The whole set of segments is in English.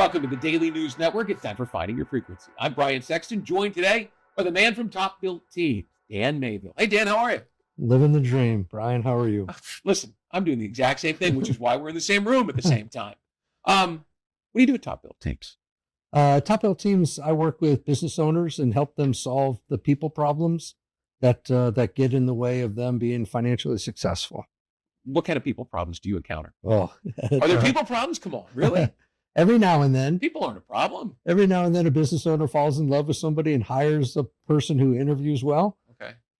Welcome to the Daily News Network. It's time for Finding Your Frequency. I'm Brian Sexton, joined today by the man from Top Built Teams, Dan Mayville. Hey, Dan, how are you? Living the dream. Brian, how are you? Listen, I'm doing the exact same thing, which is why we're in the same room at the same time. What do you do at Top Built Teams? Top Built Teams, I work with business owners and help them solve the people problems that get in the way of them being financially successful. What kind of people problems do you encounter? Oh, Are there people problems? Come on, really? Every now and then. People aren't a problem. Every now and then a business owner falls in love with somebody and hires a person who interviews well,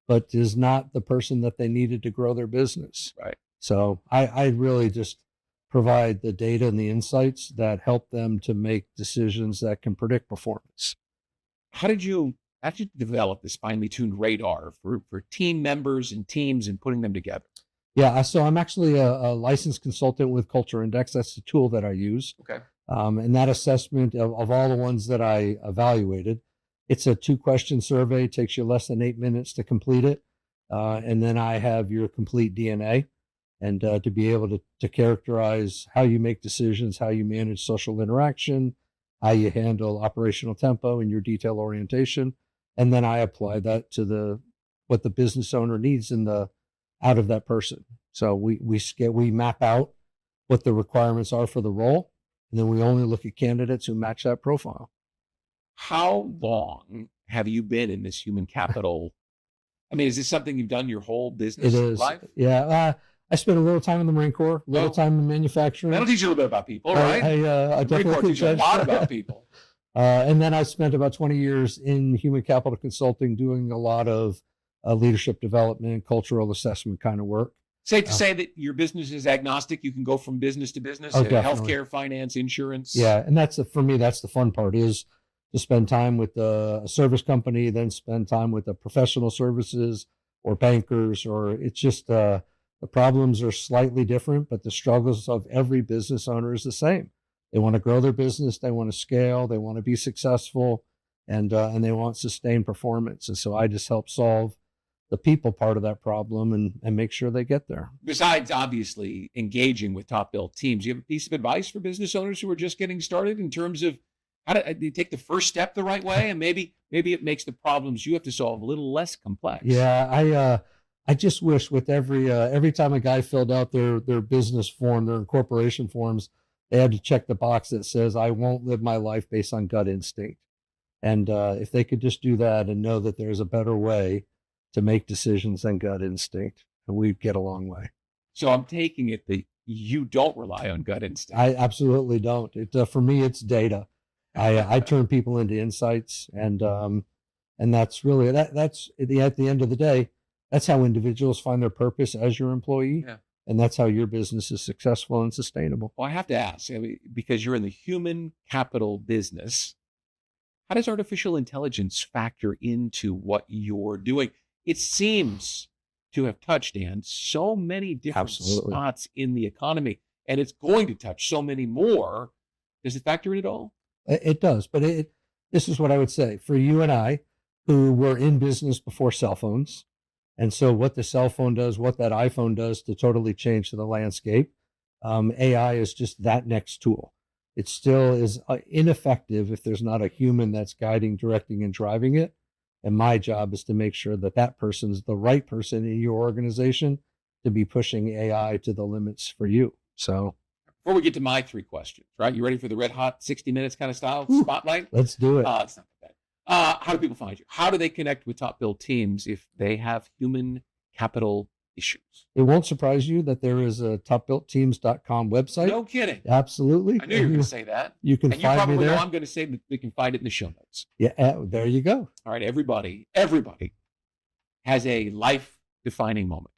but is not the person that they needed to grow their business. Right. So I really just provide the data and the insights that help them to make decisions that can predict performance. How did you develop this finely tuned radar for team members and teams and putting them together? Yeah, so I'm actually a licensed consultant with Culture Index. That's the tool that I use. Okay. And that assessment of all the ones that I evaluated, it's a 2-question survey. It takes you less than 8 minutes to complete it. And then I have your complete DNA and to be able to characterize how you make decisions, how you manage social interaction, how you handle operational tempo and your detail orientation. And then I apply that to what the business owner needs out of that person. So we map out what the requirements are for the role. And then we only look at candidates who match that profile. How long have you been in this human capital? I mean, is this something you've done your whole business life? Yeah. I spent a little time in the Marine Corps, a little time in manufacturing. That'll teach you a little bit about people, right? I definitely teach you a lot about people. And then I spent about 20 years in human capital consulting, doing a lot of leadership development, cultural assessment kind of work. Safe to say that your business is agnostic. You can go from business to business, healthcare, finance, insurance. Yeah, and for me, that's the fun part, is to spend time with a service company, then spend time with the professional services or bankers, or it's just the problems are slightly different, but the struggles of every business owner is the same. They want to grow their business, they want to scale, they want to be successful, and they want sustained performance. And so I just help solve the people part of that problem and make sure they get there. Besides, obviously, engaging with Top Built Teams, you have a piece of advice for business owners who are just getting started in terms of how to take the first step the right way, and maybe it makes the problems you have to solve a little less complex. Yeah, I just wish with every time a guy filled out their business form, their incorporation forms, they had to check the box that says, I won't live my life based on gut instinct. And if they could just do that and know that there's a better way to make decisions than gut instinct, and we'd get a long way. So I'm taking it that you don't rely on gut instinct. I absolutely don't. For me, it's data. I turn people into insights, and that's really that's at the end of the day, that's how individuals find their purpose as your employee. Yeah. And that's how your business is successful and sustainable. Well, I have to ask, because you're in the human capital business, how does artificial intelligence factor into what you're doing? It seems to have touched, Dan, so many different spots in the economy, and it's going to touch so many more. Does it factor in at all? It does, but this is what I would say. For you and I, who were in business before cell phones, and so what the cell phone does, what that iPhone does to totally change the landscape, AI is just that next tool. It still is ineffective if there's not a human that's guiding, directing, and driving it. And my job is to make sure that person's the right person in your organization to be pushing AI to the limits for you. So before we get to my 3 questions, right? You ready for the red hot 60 minutes kind of style spotlight? Let's do it. It's not bad. How do people find you? How do they connect with Top Built Teams if they have human capital issues? It won't surprise you that there is a topbuiltteams.com website. No kidding. Absolutely. I knew you were going to say that. You can find me there. You probably know I'm going to say that we can find it in the show notes. Yeah, there you go. All right, everybody has a life-defining moment.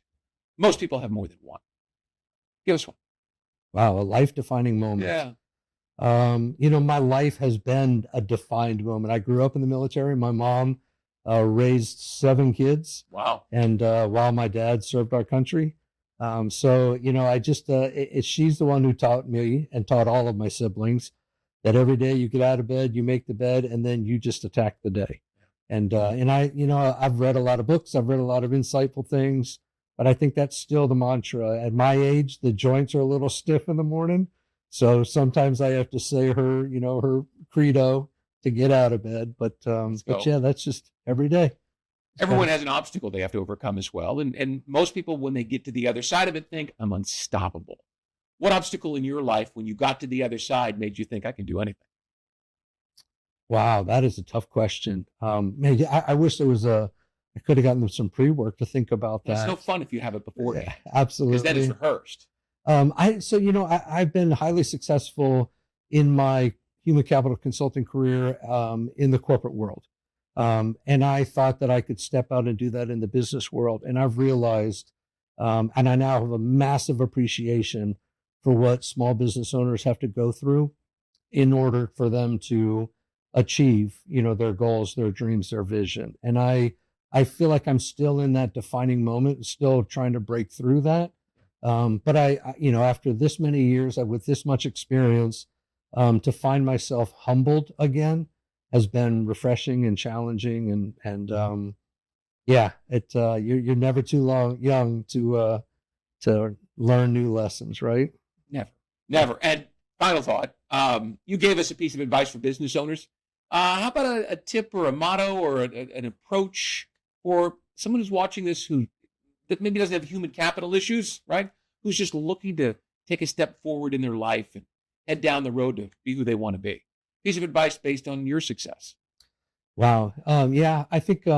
Most people have more than one. Give us one. Wow, a life-defining moment. Yeah. My life has been a defined moment. I grew up in the military. My mom raised 7 kids. Wow. And while my dad served our country. So I just, she's the one who taught me and taught all of my siblings that every day you get out of bed, you make the bed, and then you just attack the day. And I've read a lot of books. I've read a lot of insightful things, but I think that's still the mantra. At my age, the joints are a little stiff in the morning. So sometimes I have to say her credo to get out of bed. But yeah, that's just every day. Everyone has an obstacle they have to overcome as well. And most people, when they get to the other side of it, think, I'm unstoppable. What obstacle in your life, when you got to the other side, made you think I can do anything? Wow, that is a tough question. Man, I wish I could have gotten some pre-work to think about that. It's no fun if you have it beforehand. Yeah, absolutely. Because then it's rehearsed. I've been highly successful in my human capital consulting career in the corporate world. And I thought that I could step out and do that in the business world. And I've realized, and I now have a massive appreciation for what small business owners have to go through in order for them to achieve, their goals, their dreams, their vision. And I feel like I'm still in that defining moment, still trying to break through that. But after this many years, with this much experience, to find myself humbled again has been refreshing and challenging. And you're never too young to learn new lessons, right? Never. And final thought, you gave us a piece of advice for business owners. How about a tip or a motto or an approach for someone who's watching this that maybe doesn't have human capital issues, right? Who's just looking to take a step forward in their life and head down the road to be who they want to be? Piece of advice based on your success. Wow. I think,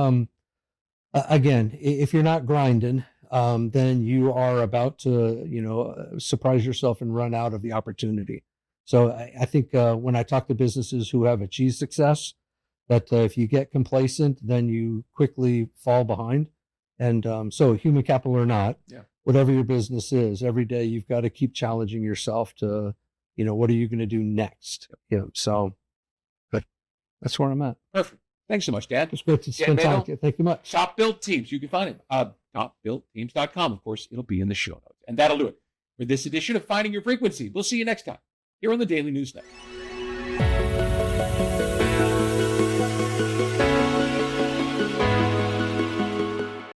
again, if you're not grinding, then you are about to, surprise yourself and run out of the opportunity. So I think when I talk to businesses who have achieved success, that if you get complacent, then you quickly fall behind. And so human capital or not, whatever your business is, every day you've got to keep challenging yourself to, what are you going to do next? So good. That's where I'm at. Perfect. Thanks so much, Dad. It's great to spend time. Thank you much. Top Built Teams. You can find it. Topbuiltteams.com. Of course, it'll be in the show notes. And that'll do it for this edition of Finding Your Frequency. We'll see you next time here on the Daily News Network.